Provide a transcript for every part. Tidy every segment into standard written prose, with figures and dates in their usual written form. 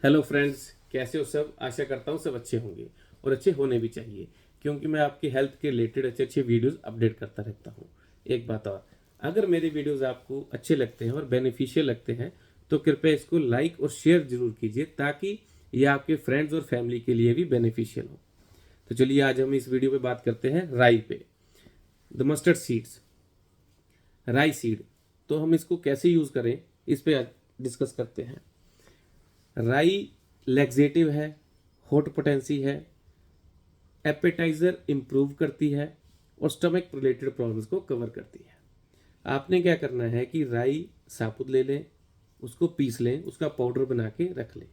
Hello friends, कैसे हो सब। आशा करता हूँ सब अच्छे होंगे और अच्छे होने भी चाहिए, क्योंकि मैं आपकी हेल्थ के रिलेटेड अच्छे अच्छे वीडियोस अपडेट करता रहता हूँ। एक बात और, अगर मेरे वीडियोस आपको अच्छे लगते हैं और बेनिफिशियल लगते हैं तो कृपया इसको लाइक और शेयर जरूर कीजिए, ताकि ये आपके फ्रेंड्स और फैमिली के लिए भी बेनिफिशियल हो। तो चलिए आज हम इस वीडियो पे बात करते हैं राई पे। द मस्टर्ड सीड्स, राई सीड। तो हम इसको कैसे यूज़ करें, इस पे आज डिस्कस करते हैं। राई लैक्सेटिव है, हॉट पोटेंसी है, एपेटाइजर इंप्रूव करती है और स्टमक रिलेटेड प्रॉब्लम्स को कवर करती है। आपने क्या करना है कि राई साबुत ले लें, उसको पीस लें, उसका पाउडर बना के रख लें।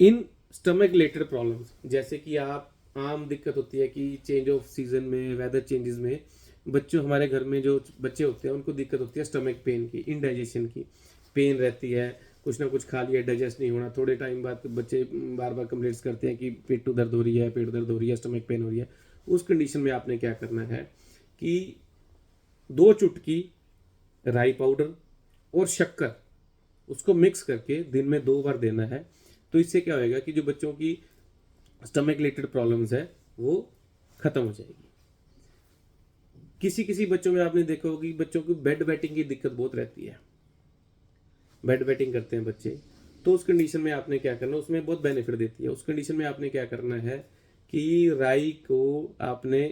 इन स्टमक रिलेटेड प्रॉब्लम्स, जैसे कि आप आम दिक्कत होती है कि चेंज ऑफ सीजन में, वेदर चेंजेस में बच्चों, हमारे घर में जो बच्चे होते हैं उनको दिक्कत होती है स्टमक पेन की, इनडाइजेशन की पेन रहती है। कुछ ना कुछ खा लिया, डाइजेस्ट नहीं होना, थोड़े टाइम बाद बच्चे बार बार कंप्लेंट्स करते हैं कि पेट दर्द हो रही है, पेट दर्द हो रही है, स्टमक पेन हो रही है। उस कंडीशन में आपने क्या करना है कि 2 चुटकी राई पाउडर और शक्कर, उसको मिक्स करके दिन में 2 बार देना है। तो इससे क्या होएगा कि जो बच्चों की स्टमक रिलेटेड प्रॉब्लम्स है वो खत्म हो जाएगी। किसी किसी बच्चों में आपने देखा होगा कि बच्चों को बेड वेटिंग की दिक्कत बहुत रहती है, बेड वेटिंग करते हैं बच्चे। तो उस कंडीशन में आपने क्या करना, उसमें बहुत बेनिफिट देती है। उस कंडीशन में आपने क्या करना है कि राई को आपने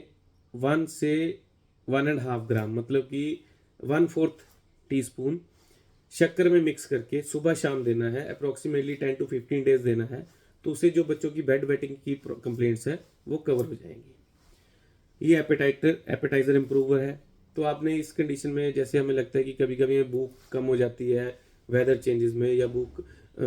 1 से 1.5 ग्राम, मतलब कि 1/4 टीस्पून शक्कर में मिक्स करके सुबह शाम देना है। अप्रोक्सीमेटली 10 to 15 डेज देना है। तो उससे जो बच्चों की बेड वेटिंग की कंप्लेंट्स है वो कवर हो जाएंगी। ये एपेटाइजर इम्प्रूवर है। तो आपने इस कंडीशन में, जैसे हमें लगता है कि कभी कभी भूख कम हो जाती है वेदर चेंजेस में, या भूख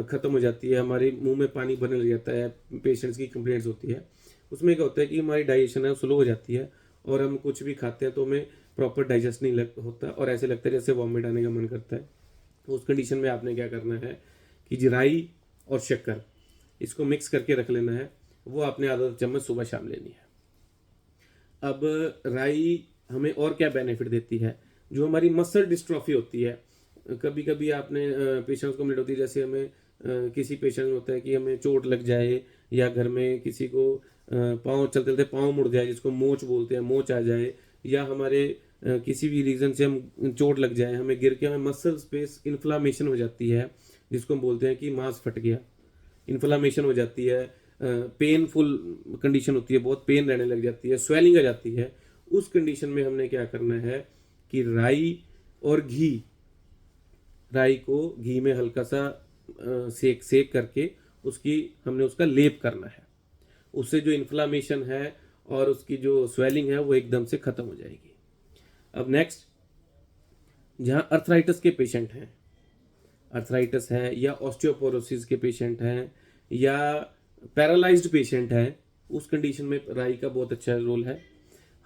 खत्म हो जाती है, हमारे मुंह में पानी भरने लग जाता है, पेशेंट्स की कंप्लेंट्स होती है। उसमें क्या होता है कि हमारी डाइजेशन है स्लो हो जाती है, और हम कुछ भी खाते हैं तो हमें प्रॉपर डाइजेस्ट नहीं होता, और ऐसे लगता है जैसे वॉमिट आने का मन करता है। तो उस कंडीशन में आपने क्या करना है कि राई और शक्कर, इसको मिक्स करके रख लेना है। वो आपने आधा चम्मच सुबह शाम लेनी है। अब राई हमें और क्या बेनिफिट देती है, जो हमारी मसल डिस्ट्रॉफी होती है। कभी कभी आपने पेशेंट्स को मिल होती है, जैसे हमें किसी पेशेंट में होता है कि हमें चोट लग जाए, या घर में किसी को पाँव चलते चलते पाँव मुड़ जाए, जिसको मोच बोलते हैं, मोच आ जाए, या हमारे किसी भी रीज़न से हम चोट लग जाए, हमें गिर के हमें मसल स्पेस इन्फ्लामेशन हो जाती है, जिसको हम बोलते हैं कि मांस फट गया, इन्फ्लामेशन हो जाती है, पेनफुल कंडीशन होती है, बहुत पेन रहने लग जाती है, स्वेलिंग आ जाती है। उस कंडीशन में हमने क्या करना है कि राई और घी, राई को घी में हल्का सा सेक सेक करके उसकी हमने उसका लेप करना है। उससे जो इन्फ्लामेशन है और उसकी जो स्वेलिंग है वो एकदम से खत्म हो जाएगी। अब नेक्स्ट, जहाँ अर्थराइटिस के पेशेंट हैं, अर्थराइटिस है, या ऑस्टियोपोरोसिस के पेशेंट हैं, या पैरालाइज्ड पेशेंट हैं, उस कंडीशन में राई का बहुत अच्छा रोल है।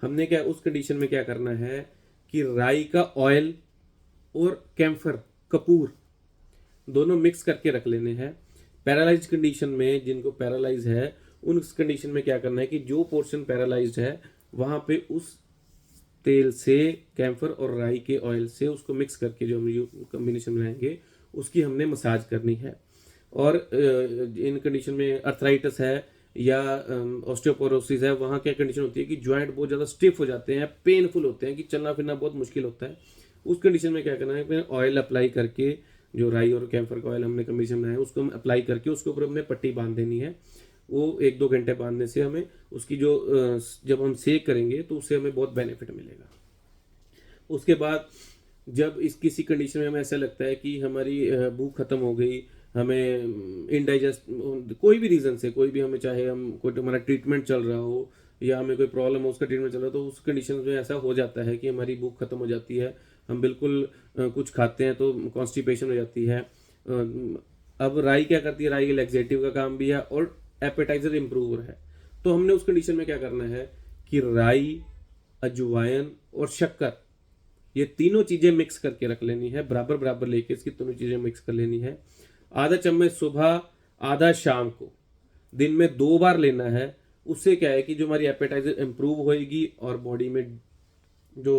हमने क्या उस कंडीशन में क्या करना है कि राई का ऑयल और कैम्फर, कपूर, दोनों मिक्स करके रख लेने हैं। पैरालाइज कंडीशन में, जिनको पैरालाइज है, उस कंडीशन में क्या करना है कि जो पोर्शन पैरालाइज्ड है वहां पे उस तेल से, कैम्फर और राई के ऑयल से उसको मिक्स करके जो हम कॉम्बिनेशन बनाएंगे उसकी हमने मसाज करनी है। और इन कंडीशन में अर्थराइटिस है या ऑस्टियोपोरोसिस है, वहाँ क्या कंडीशन होती है कि जॉइंट बहुत ज़्यादा स्टिफ हो जाते हैं, पेनफुल होते हैं, कि चलना फिरना बहुत मुश्किल होता है। उस कंडीशन में क्या करना है, ऑयल अप्लाई करके, जो राई और कैम्फर का ऑयल हमने कॉम्बिनेशन बनाया उसको हम अप्लाई करके उसके ऊपर हमने पट्टी बांध देनी है। वो 1-2 घंटे बांधने से हमें उसकी जो जब हम सेक करेंगे तो उससे हमें बहुत बेनिफिट मिलेगा। उसके बाद जब इस किसी कंडीशन में हमें ऐसा लगता है कि हमारी भूख खत्म हो गई, हमें इनडाइजेस्ट, कोई भी रीज़न से, कोई भी हमें, चाहे हम कोई हमारा ट्रीटमेंट चल रहा हो या हमें कोई प्रॉब्लम हो, उसका ट्रीटमेंट चल रहा हो, तो उस कंडीशन में ऐसा हो जाता है कि हमारी भूख खत्म हो जाती है, हम बिल्कुल कुछ खाते हैं तो कॉन्स्टिपेशन हो जाती है। अब राई क्या करती है, राई लैक्सेटिव का काम भी है और एपेटाइजर इम्प्रूवर है। तो हमने उस कंडीशन में क्या करना है कि राई, अजवाइन और शक्कर, ये तीनों चीजें मिक्स करके रख लेनी है, बराबर बराबर लेके इसकी तीनों चीजें मिक्स कर लेनी है। आधा चम्मच सुबह, आधा शाम को, दिन में 2 बार लेना है। उससे क्या है कि जो हमारी एपेटाइजर इंप्रूव होएगी और बॉडी में जो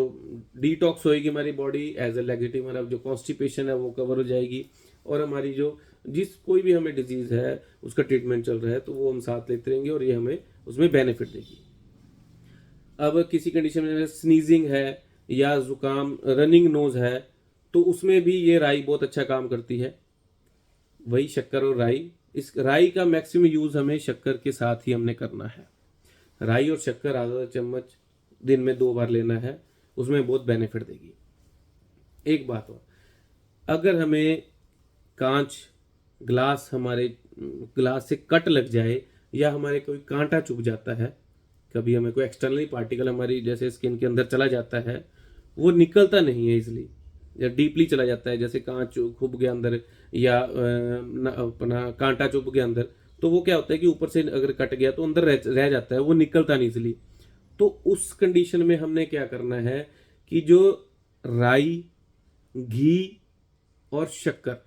डिटॉक्स होएगी, हमारी बॉडी एज ए लैक्सेटिव, हमारा जो कॉन्स्टिपेशन है वो कवर हो जाएगी, और हमारी जो जिस कोई भी हमें डिजीज़ है उसका ट्रीटमेंट चल रहा है तो वो हम साथ लेते रहेंगे और ये हमें उसमें बेनिफिट देगी। अब किसी कंडीशन में स्नीजिंग है या ज़ुकाम, रनिंग नोज़ है, तो उसमें भी ये राई बहुत अच्छा काम करती है। वही शक्कर और राई, इस राई का मैक्सिमम यूज़ हमें शक्कर के साथ ही हमने करना है। राई और शक्कर आधा चम्मच दिन में 2 बार लेना है, उसमें बहुत बेनिफिट देगी। एक बात और, अगर हमें कांच ग्लास हमारे ग्लास से कट लग जाए या हमारे कोई कांटा चुभ जाता है, कभी हमें कोई एक्सटर्नली पार्टिकल हमारी जैसे स्किन के अंदर चला जाता है, वो निकलता नहीं है इजली या डीपली चला जाता है, जैसे कांच खुब गया अंदर या अपना कांटा चुभ गया अंदर, तो वो क्या होता है कि ऊपर से अगर कट गया तो अंदर रह जाता है, वो निकलता नहीं इजली। तो उस कंडीशन में हमने क्या करना है कि जो राई, घी और शक्कर,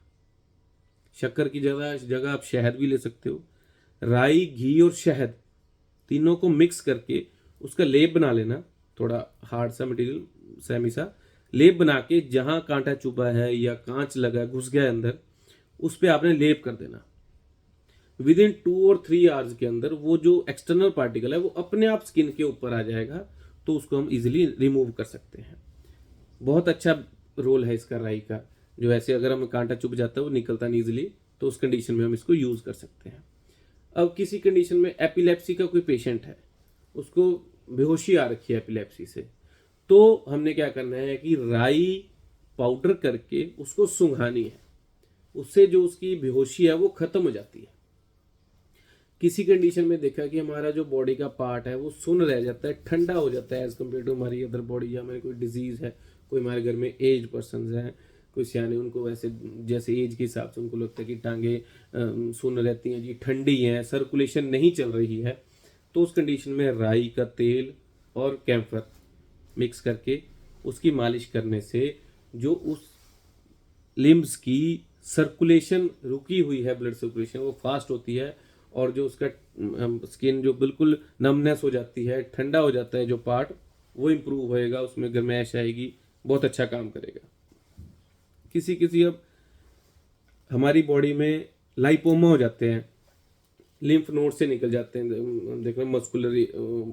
शक्कर की जगह आप शहद भी ले सकते हो। राई, घी और शहद तीनों को मिक्स करके उसका लेप बना लेना, थोड़ा हार्ड सा मटेरियल, सेमी सा लेप बना के जहां कांटा चुभा है या कांच लगा घुस गया है अंदर, उस पर आपने लेप कर देना। विद इन 2 और 3 आवर्स के अंदर वो जो एक्सटर्नल पार्टिकल है वो अपने आप स्किन के ऊपर आ जाएगा, तो उसको हम इजिली रिमूव कर सकते हैं। बहुत अच्छा रोल है इसका राई का, जो ऐसे अगर हमें कांटा चुभ जाता है वो निकलता नहीं इजिली, तो उस कंडीशन में हम इसको यूज़ कर सकते हैं। अब किसी कंडीशन में एपिलेप्सी का कोई पेशेंट है, उसको बेहोशी आ रखी है एपिलेप्सी से, तो हमने क्या करना है कि राई पाउडर करके उसको सुंघानी है, उससे जो उसकी बेहोशी है वो खत्म हो जाती है। किसी कंडीशन में देखा कि हमारा जो बॉडी का पार्ट है वो सुन्न रह जाता है, ठंडा हो जाता है एज कम्पेयर टू हमारी अदर बॉडी, या हमारी कोई डिजीज़ है, कोई हमारे घर में एज पर्सन हैं, कोई सियाने, उनको वैसे जैसे एज के हिसाब से उनको लगता है कि टांगे सुन्न रहती हैं जी, ठंडी हैं, सर्कुलेशन नहीं चल रही है, तो उस कंडीशन में राई का तेल और कैम्फर मिक्स करके उसकी मालिश करने से जो उस लिम्स की सर्कुलेशन रुकी हुई है, ब्लड सर्कुलेशन वो फास्ट होती है, और जो उसका स्किन जो बिल्कुल नमनेस हो जाती है, ठंडा हो जाता है जो पार्ट, वो इम्प्रूव होएगा, उसमें गर्माइश आएगी, बहुत अच्छा काम करेगा। किसी अब हमारी बॉडी में लाइपोमा हो जाते हैं, लिम्फ नोड से निकल जाते हैं, देख रहे हैं मस्कुलर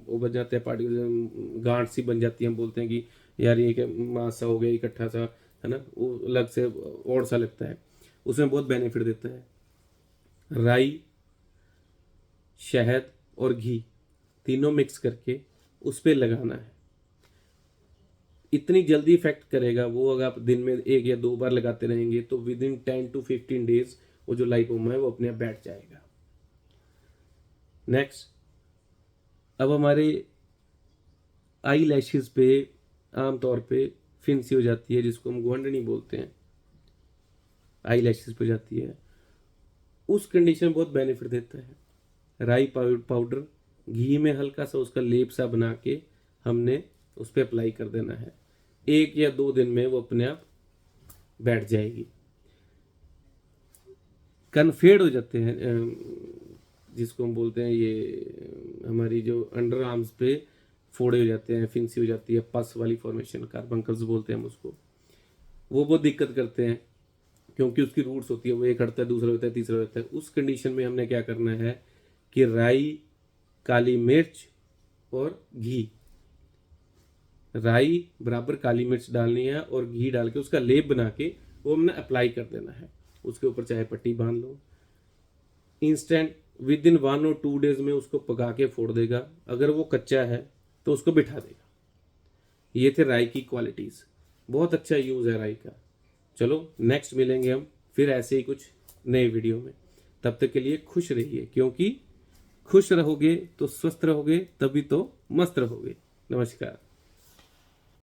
वो बन जाते हैं पार्टिकल, गांठ सी बन जाती है, हम बोलते हैं कि यार ये मांस सा हो गया इकट्ठा सा, है ना, वो अलग से और सा लगता है, उसमें बहुत बेनिफिट देता है। राई, शहद और घी तीनों मिक्स करके उस पर लगाना है, इतनी जल्दी इफेक्ट करेगा वो। अगर आप दिन में 1 या 2 बार लगाते रहेंगे तो विद इन 10 to 15 डेज वो जो लाइपोमा है वो अपने आप बैठ जाएगा। नेक्स्ट, अब हमारे आई लैशेज पे आमतौर पे फिंसी हो जाती है, जिसको हम गोंडनी बोलते हैं, आई लैशेज पे जाती है, उस कंडीशन में बहुत बेनिफिट देता है। राई पाउडर घी में हल्का सा उसका लेप सा बना के हमने उस पर अप्लाई कर देना है, 1 या 2 दिन में वो अपने आप बैठ जाएगी। कन्फेड हो जाते हैं, जिसको हम बोलते हैं, ये हमारी जो अंडर आर्म्स पे फोड़े हो जाते हैं, फिंसी हो जाती है, पस वाली फॉर्मेशन, कार्बंकल्स बोलते हैं हम उसको, वो बहुत दिक्कत करते हैं क्योंकि उसकी रूट्स होती है, वो एक हटता है, दूसरा होता है, तीसरा होता है। उस कंडीशन में हमने क्या करना है कि राई, काली मिर्च और घी, राई बराबर काली मिर्च डालनी है और घी डाल के उसका लेप बना के वो हमने अप्लाई कर देना है। उसके ऊपर चाहे पट्टी बांध लो, इंस्टेंट विद इन 1 और 2 डेज में उसको पका के फोड़ देगा, अगर वो कच्चा है तो उसको बिठा देगा। ये थे राई की क्वालिटीज़, बहुत अच्छा यूज़ है राई का। चलो नेक्स्ट मिलेंगे हम फिर ऐसे ही कुछ नए वीडियो में, तब तक के लिए खुश रहिए, क्योंकि खुश रहोगे तो स्वस्थ रहोगे, तभी तो मस्त रहोगे। नमस्कार।